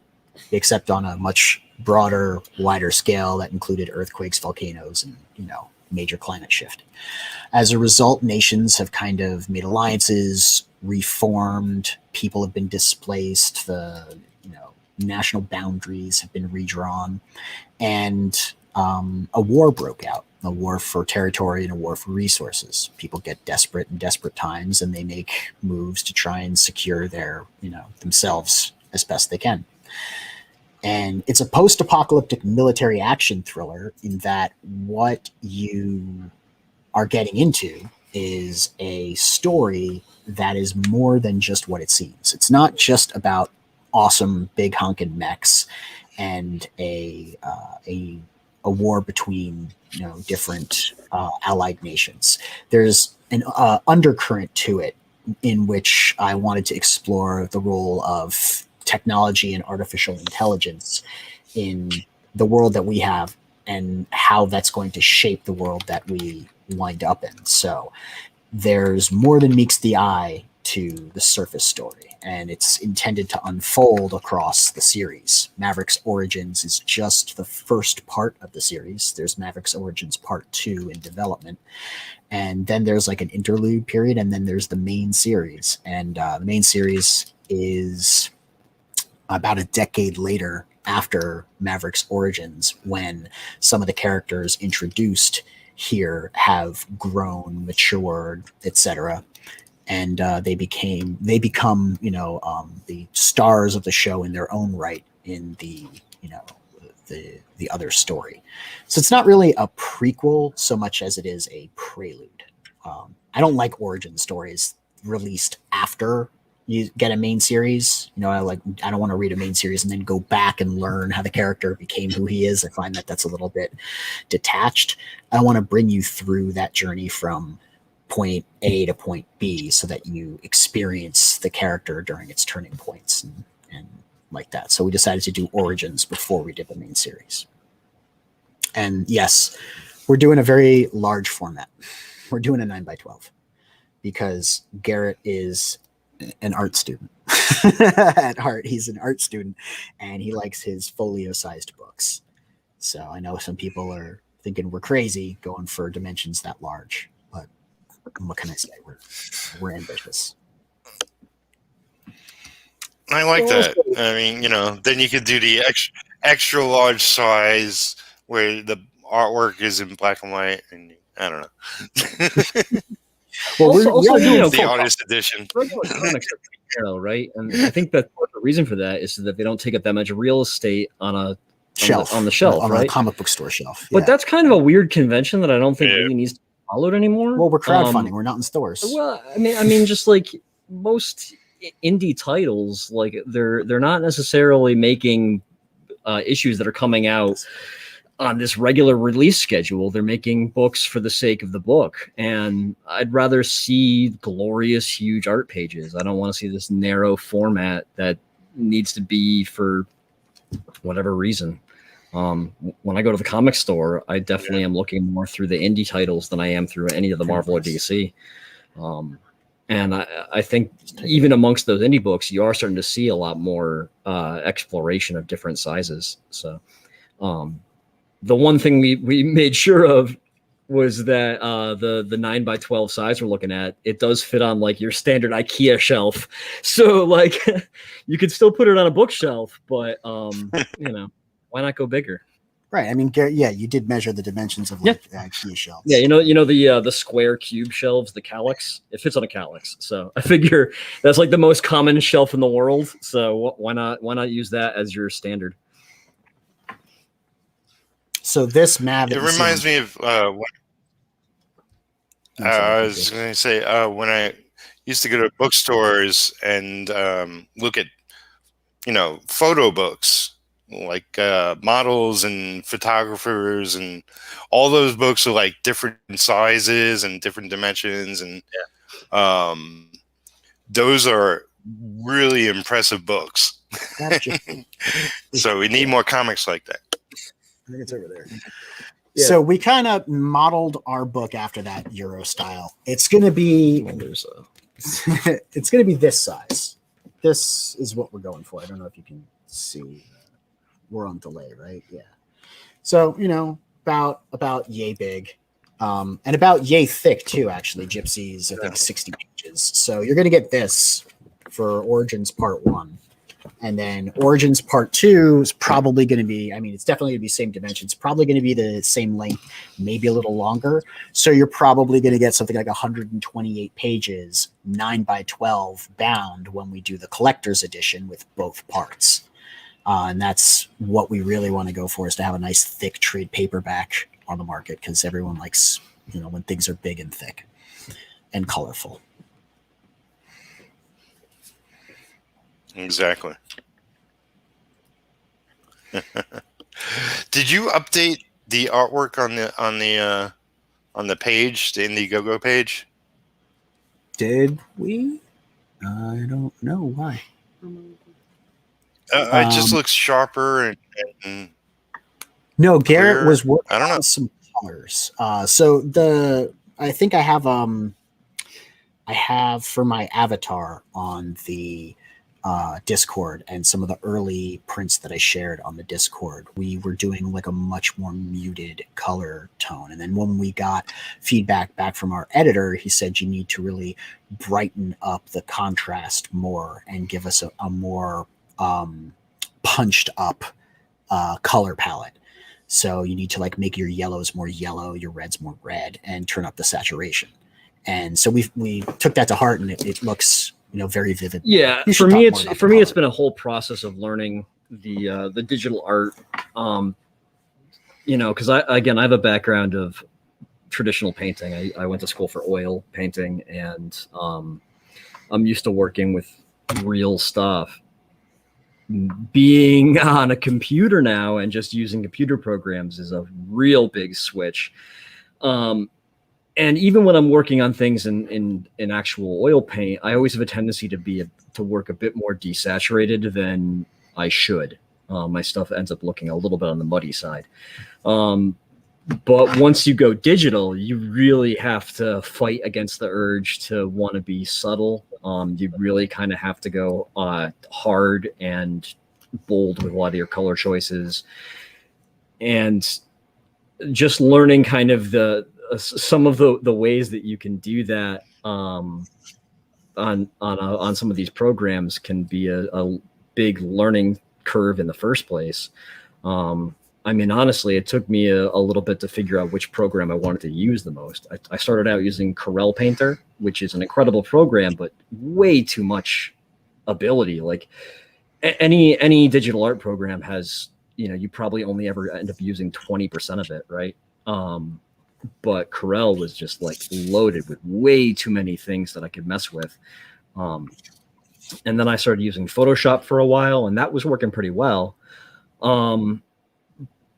except on a much broader, wider scale that included earthquakes, volcanoes, and, major climate shift. As a result, nations have kind of made alliances, reformed, people have been displaced, the national boundaries have been redrawn, and a war broke out, a war for territory and a war for resources. People get desperate in desperate times, and they make moves to try and secure their, themselves as best they can. And it's a post-apocalyptic military action thriller in that what you are getting into is a story that is more than just what it seems. It's not just about awesome big honkin' mechs and a war between different allied nations. There's an undercurrent to it in which I wanted to explore the role of technology and artificial intelligence in the world that we have and how that's going to shape the world that we wind up in. So there's more than meets the eye to the surface story, and it's intended to unfold across the series. Mavericks Origins is just the first part of the series. There's Mavericks Origins Part 2 in development, and then there's like an interlude period, and then there's the main series. And the main series is about a decade later after Mavericks Origins, when some of the characters introduced here have grown, matured, etc., and they become the stars of the show in their own right in the other story. So it's not really a prequel so much as it is a prelude. I don't like origin stories released after you get a main series. I don't want to read a main series and then go back and learn how the character became who he is. I find that that's a little bit detached. I want to bring you through that journey from point A to point B so that you experience the character during its turning points and like that. So we decided to do Origins before we did the main series. And yes, we're doing a very large format. We're doing a 9x12 because Garrett is an art student. At heart, he's an art student, and he likes his folio-sized books. So I know some people are thinking we're crazy going for dimensions that large, but what can I say? We're ambitious. I like that. I mean, then you could do the extra large size where the artwork is in black and white, and I don't know. Well, the artist edition. Right? And I think that the reason for that is that they don't take up that much real estate on a shelf, on the shelf, right? A comic book store shelf. But that's kind of a weird convention that I don't think really needs to be followed anymore. Well, we're crowdfunding. We're not in stores. Well, I mean, just like most indie titles, like they're not necessarily making issues that are coming out on this regular release schedule. They're making books for the sake of the book, and I'd rather see glorious, huge art pages. I don't want to see this narrow format that needs to be for whatever reason. When I go to the comic store, I definitely am looking more through the indie titles than I am through any of the Marvel or DC. And I think even amongst those indie books, you are starting to see a lot more exploration of different sizes. So the one thing we made sure of was that the 9x12 size we're looking at, it does fit on like your standard IKEA shelf. So like you could still put it on a bookshelf, but why not go bigger? Right. I mean, Garrett, you did measure the dimensions of like IKEA shelves. Yeah, the square cube shelves, the Calyx. It fits on a Calyx, so I figure that's like the most common shelf in the world. So why not use that as your standard? So this Mav, It reminds me of I was going to say when I used to go to bookstores and look at, photo books, like models and photographers, and all those books are like different sizes and different dimensions, and those are really impressive books. So we need more comics like that. I think it's over there. Yeah. So we kind of modeled our book after that Euro style. It's going to be it's going to be this size. This is what we're going for. I don't know if you can see. We're on delay, right? Yeah. So, about yay big. And about yay thick too, actually. Gypsies, I think 60 pages. So you're going to get this for Origins Part 1. And then Origins Part 2 is probably going to be, it's definitely going to be same dimensions, probably going to be the same length, maybe a little longer. So you're probably going to get something like 128 pages, 9x12 bound when we do the collector's edition with both parts. And that's what we really want to go for, is to have a nice thick trade paperback on the market, because everyone likes, when things are big and thick and colorful. Exactly. Did you update the artwork on the page, the Indiegogo page? Did we? I don't know why. It just looks sharper and no. Garrett clearer. was working I don't know. on some colors. I think I have for my avatar on the Discord, and some of the early prints that I shared on the Discord, we were doing like a much more muted color tone. And then when we got feedback back from our editor, he said you need to really brighten up the contrast more and give us a more punched up color palette. So you need to like make your yellows more yellow, your reds more red, and turn up the saturation. And so we took that to heart, and it looks very vivid. Yeah, for me it's been a whole process of learning the digital art. Because I have a background of traditional painting. I went to school for oil painting, and I'm used to working with real stuff. Being on a computer now and just using computer programs is a real big switch. And even when I'm working on things in actual oil paint, I always have a tendency to work a bit more desaturated than I should. My stuff ends up looking a little bit on the muddy side. But once you go digital, you really have to fight against the urge to want to be subtle. You really kind of have to go hard and bold with a lot of your color choices. And just learning kind of some of the ways that you can do that on some of these programs can be a big learning curve in the first place. Honestly, it took me a little bit to figure out which program I wanted to use the most. I started out using Corel Painter, which is an incredible program, but way too much ability. Like any digital art program has, you probably only ever end up using 20% of it, right? But Corel was just like loaded with way too many things that I could mess with. And then I started using Photoshop for a while, and that was working pretty well.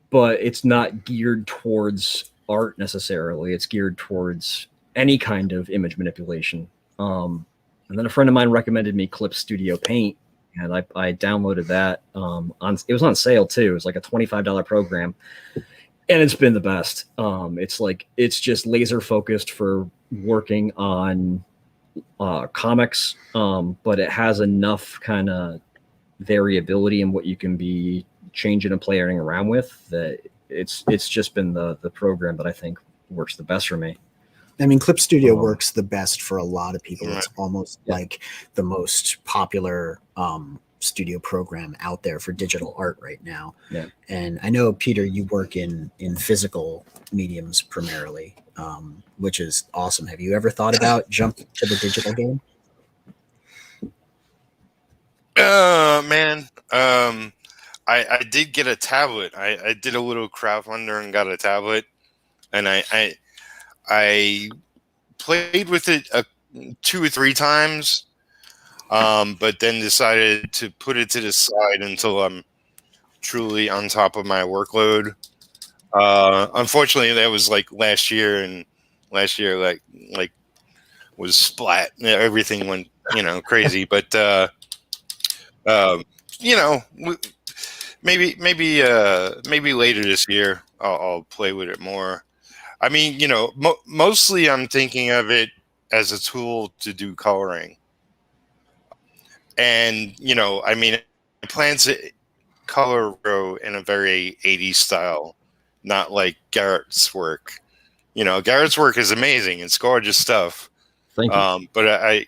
But it's not geared towards art necessarily. It's geared towards any kind of image manipulation. And then a friend of mine recommended me Clip Studio Paint, and I downloaded that. It was on sale too. It was like a $25 program. And it's been the best. It's just laser focused for working on comics, but it has enough kind of variability in what you can be changing and playing around with that it's just been the program that I think works the best for me. Clip Studio works the best for a lot of people. It's almost like the most popular studio program out there for digital art right now. Yeah. And I know, Peter, you work in physical mediums primarily, which is awesome. Have you ever thought about jumping to the digital game? Man, I did get a tablet. I did a little crowdfunder and got a tablet, and I played with it 2 or 3 times, but then decided to put it to the side until I'm truly on top of my workload. Unfortunately, that was like last year, and last year like was splat. Everything went crazy, but maybe later this year I'll play with it more. I mean, mostly I'm thinking of it as a tool to do coloring. And, I mean, I plan to color in a very 80s style, not like Garrett's work. Garrett's work is amazing. It's gorgeous stuff. Thank you. But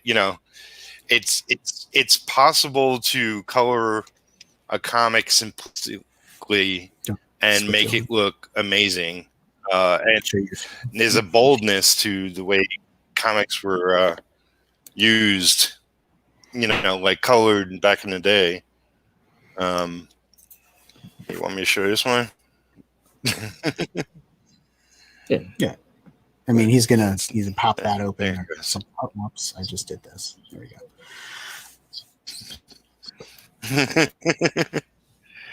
it's possible to color a comic simplistically and make it look amazing. And there's a boldness to the way comics were used, like colored back in the day. You want me to show this one? Yeah. I mean, he's gonna pop that open. Oops, I just did this. There we go.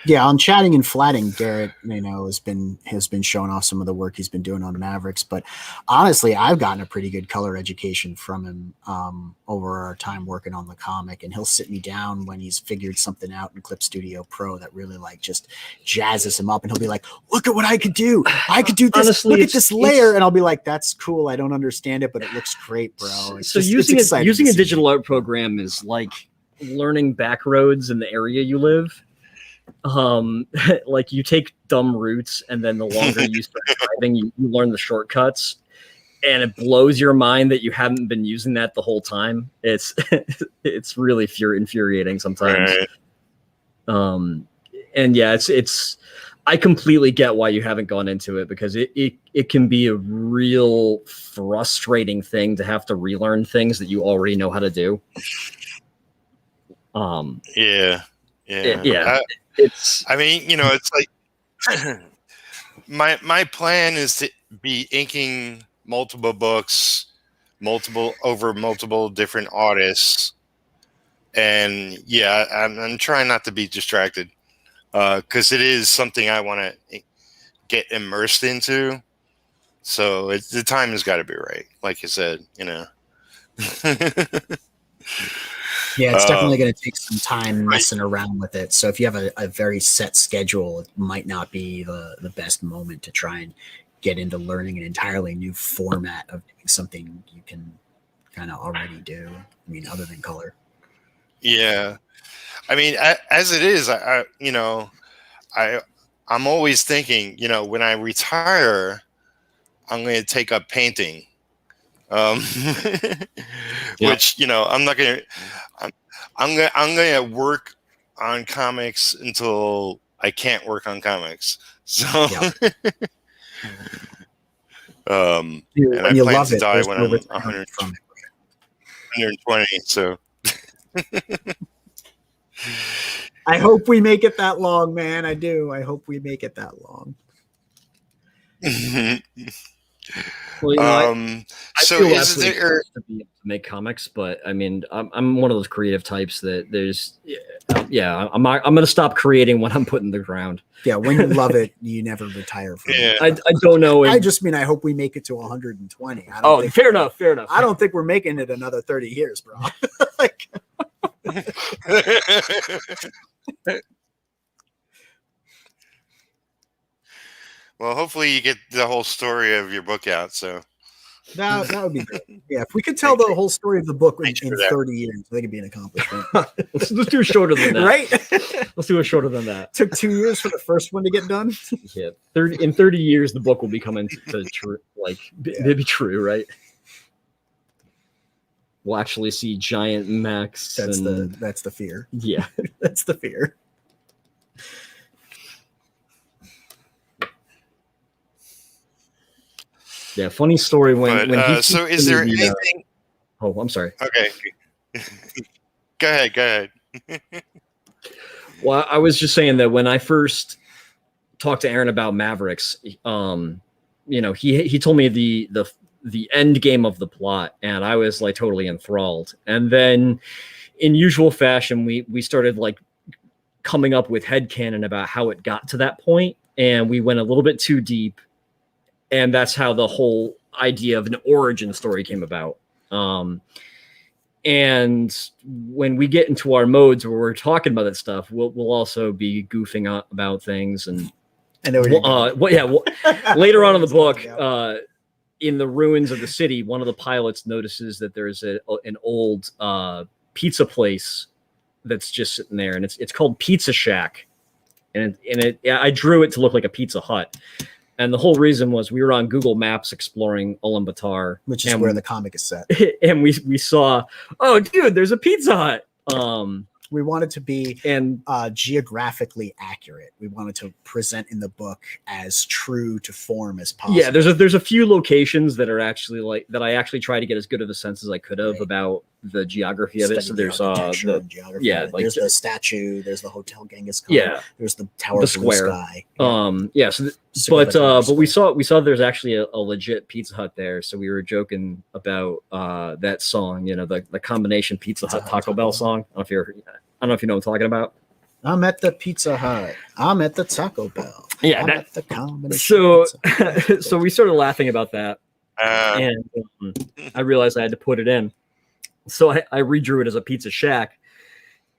Yeah, on Chatting and Flatting, Garrett, has been showing off some of the work he's been doing on Mavericks. But honestly, I've gotten a pretty good color education from him over our time working on the comic. And he'll sit me down when he's figured something out in Clip Studio Pro that really just jazzes him up. And he'll be like, "Look at what I could do! I could do this. Honestly, look at this layer." And I'll be like, "That's cool. I don't understand it, but it looks great, bro." Using a digital art program is like learning back roads in the area you live. Like you take dumb routes, and then the longer you start driving, you learn the shortcuts, and it blows your mind that you haven't been using that the whole time. It's really infuriating sometimes. Right. And yeah, it's I completely get why you haven't gone into it, because it can be a real frustrating thing to have to relearn things that you already know how to do. Yeah. It's like my plan is to be inking multiple books, over multiple different artists, and I'm trying not to be distracted because it is something I want to get immersed into. So the time has got to be right, like you said. Yeah, it's definitely going to take some time messing around with it. So if you have a very set schedule, it might not be the best moment to try and get into learning an entirely new format of doing something you can kind of already do. I mean, other than color. Yeah, I mean, as it is, I'm always thinking, when I retire, I'm going to take up painting. Which I'm not gonna. I'm gonna work on comics until I can't work on comics. So, and I plan to die when I'm 120. So, I hope we make it that long, man. I do. I hope we make it that long. Well, I so feel is there to make comics, but I mean, I'm one of those creative types that I'm going to stop creating when I'm put in the ground. Yeah, when you love it, you never retire from it. I don't know. I just mean I hope we make it to 120. Fair enough. I don't think we're making it another 30 years, bro. Well, hopefully you get the whole story of your book out. So that would be great. Yeah, if we could tell the whole story of the book in 30 years, I think it'd be an accomplishment. Let's do it shorter than that, right? Let's do it shorter than that. Took 2 years for the first one to get done. Yeah, 30 years, the book will be coming to true. It'd be true, right? We'll actually see giant mechs. That's the fear. Yeah, that's the fear. Yeah, funny story when so is there anything? Oh, I'm sorry. Okay, go ahead. Well, I was just saying that when I first talked to Arron about Mavericks, he told me the end game of the plot, and I was like totally enthralled. And then, in usual fashion, we started like coming up with headcanon about how it got to that point, and we went a little bit too deep, and that's how the whole idea of an origin story came about. And when we get into our modes where we're talking about that stuff, we'll also be goofing about things. And I know later on in the book, in the ruins of the city, one of the pilots notices that there's an old pizza place that's just sitting there, and it's called Pizza Shack, and I drew it to look like a Pizza Hut. And the whole reason was we were on Google Maps exploring Ulaanbaatar, which is where the comic is set. And we saw, oh, dude, there's a Pizza Hut. We wanted to be geographically accurate. We wanted to present in the book as true to form as possible. Yeah, there's a few locations that are actually like that. I actually tried to get as good of a sense as I could have about the geography of it. So there's geography. Yeah, like there's the statue, there's the Hotel Genghis Khan. Yeah, there's the Tower the Square. Sky. Yeah. But we saw there's actually a legit Pizza Hut there. So we were joking about that song. The combination Pizza Hut Taco Bell song. I don't know if you know what I'm talking about. I'm at the Pizza Hut. I'm at the Taco Bell. Yeah, I'm at the combination. So we started laughing about that, and I realized I had to put it in. So I redrew it as a Pizza Shack,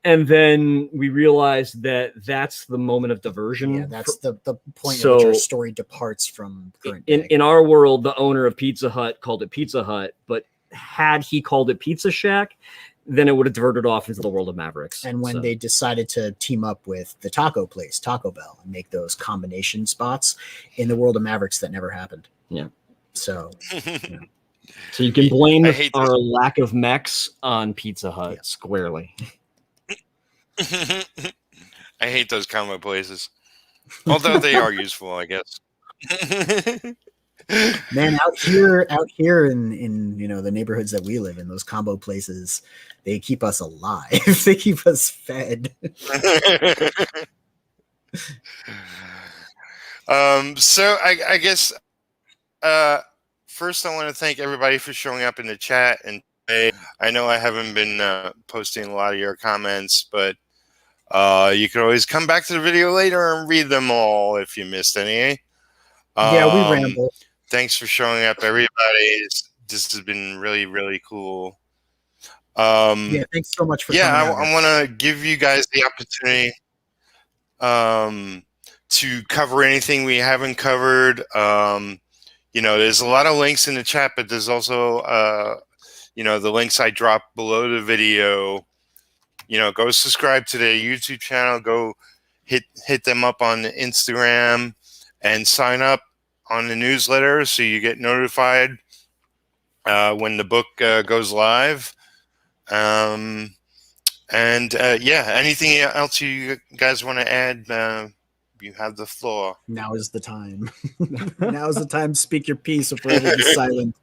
and then we realized that that's the moment of diversion. Yeah, that's the point at which our story departs from current day. In our world, the owner of Pizza Hut called it Pizza Hut, but had he called it Pizza Shack, then it would have diverted off into the world of Mavericks. And when they decided to team up with the taco place, Taco Bell, and make those combination spots in the world of Mavericks, that never happened. Yeah. So, So you can blame our lack of mechs on Pizza Hut squarely. I hate those combo places. Although they are useful, I guess. Man, out here in the neighborhoods that we live in, those combo places, they keep us alive. They keep us fed. So I guess first I want to thank everybody for showing up in the chat, and I know I haven't been posting a lot of your comments, but you can always come back to the video later and read them all if you missed any. Yeah, we ramble. Thanks for showing up, everybody. This has been really, really cool. Thanks so much for coming out. I want to give you guys the opportunity to cover anything we haven't covered. There's a lot of links in the chat, but there's also the links I dropped below the video. Go subscribe to their YouTube channel. Go hit them up on Instagram and sign up on the newsletter so you get notified when the book goes live. Anything else you guys want to add? You have the floor. Now is the time. Now is the time to speak your piece or forever be silent.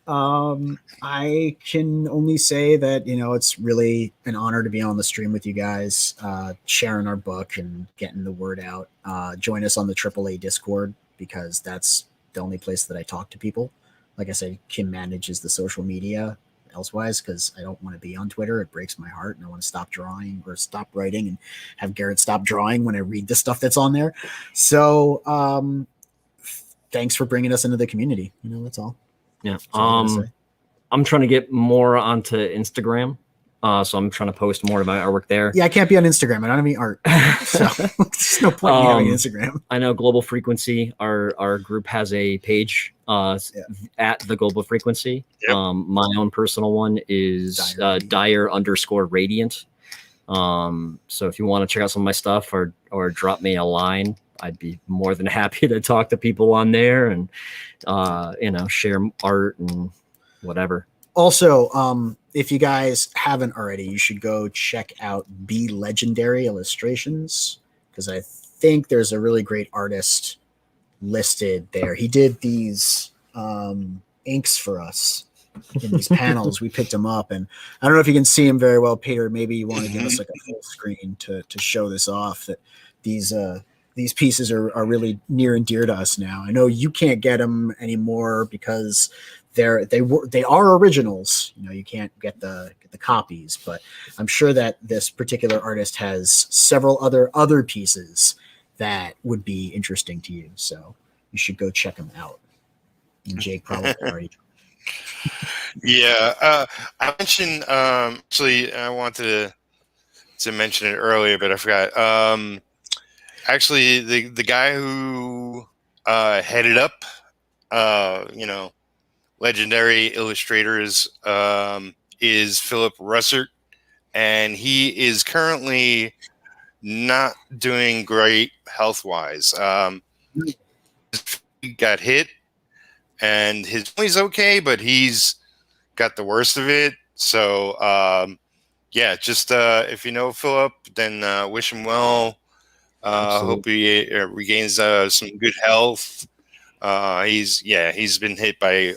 I can only say that, it's really an honor to be on the stream with you guys, sharing our book and getting the word out. Join us on the AAA Discord, because that's the only place that I talk to people. Like I said, Kim manages the social media elsewise, because I don't want to be on Twitter. It breaks my heart, and I want to stop drawing or stop writing and have Garrett stop drawing when I read the stuff that's on there. So thanks for bringing us into the community. That's all. Yeah. I'm trying to get more onto Instagram. So I'm trying to post more about our work there. Yeah, I can't be on Instagram. I don't have any art. So there's no point in having Instagram. I know Global Frequency, our group has a page at the Global Frequency. Yep. My own personal one is Dire_Radiant. So if you want to check out some of my stuff or drop me a line, I'd be more than happy to talk to people on there and share art and whatever. Also, if you guys haven't already, you should go check out Be Legendary Illustrations, because I think there's a really great artist listed there. He did these inks for us in these panels. We picked them up, and I don't know if you can see them very well, Peter. Maybe you want to give us like a full screen to show this off. That these pieces are really near and dear to us now. I know you can't get them anymore because they are originals. You know, you can't get the copies, but I'm sure that this particular artist has several other pieces that would be interesting to you. So you should go check them out. And Jake probably already. Yeah, I mentioned actually I wanted to mention it earlier, but I forgot. Actually, the guy who headed up, legendary illustrators, is Philip Russert, and he is currently not doing great health wise. He got hit, and his family's okay, but he's got the worst of it. So, just if you know Philip, then wish him well. Hope he regains some good health. He's been hit by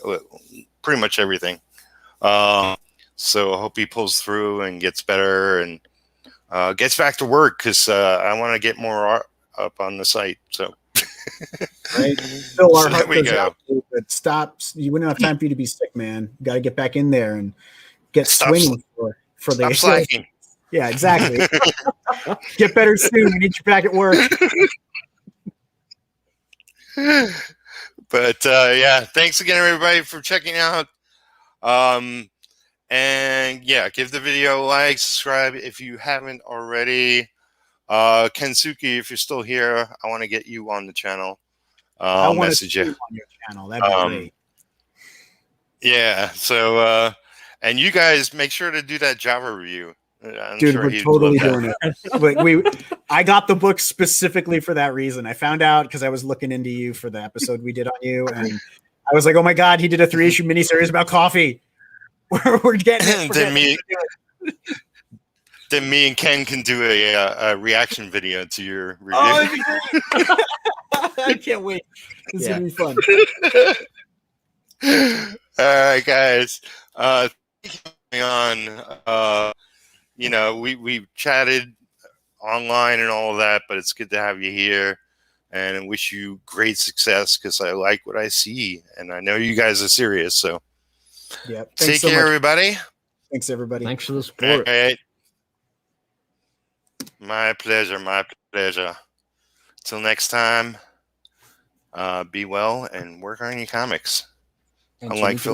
pretty much everything. So I hope he pulls through and gets better and gets back to work, because I want to get more art up on the site. So. Right. Phil, our heart there we goes go. out to you, but stop. You wouldn't have time for you to be sick, man. You got to get back in there and get swinging for the slacking. Yeah, exactly. Get better soon. We need you back at work. But thanks again, everybody, for checking out. Give the video a like, subscribe if you haven't already. Kensuke, if you're still here, I want to get you on the channel. I want to message see you you on your channel. That'd be great. Yeah. So, and you guys make sure to do that Java review. I'm Dude, sure we're he'd totally love doing it. I got the book specifically for that reason. I found out because I was looking into you for the episode we did on you, and I was like, "Oh my god, he did a 3-issue miniseries about coffee." We're getting it. Then me and Ken can do a reaction video to your review. Oh, that'd be great. I can't wait. This is gonna be fun. All right, guys. On. We chatted online and all of that, but it's good to have you here, and I wish you great success, because I like what I see, and I know you guys are serious. So, take care, everybody. Thanks, everybody. Thanks for the support. All right. My pleasure. My pleasure. Till next time, be well and work on your comics. Unlike Philip.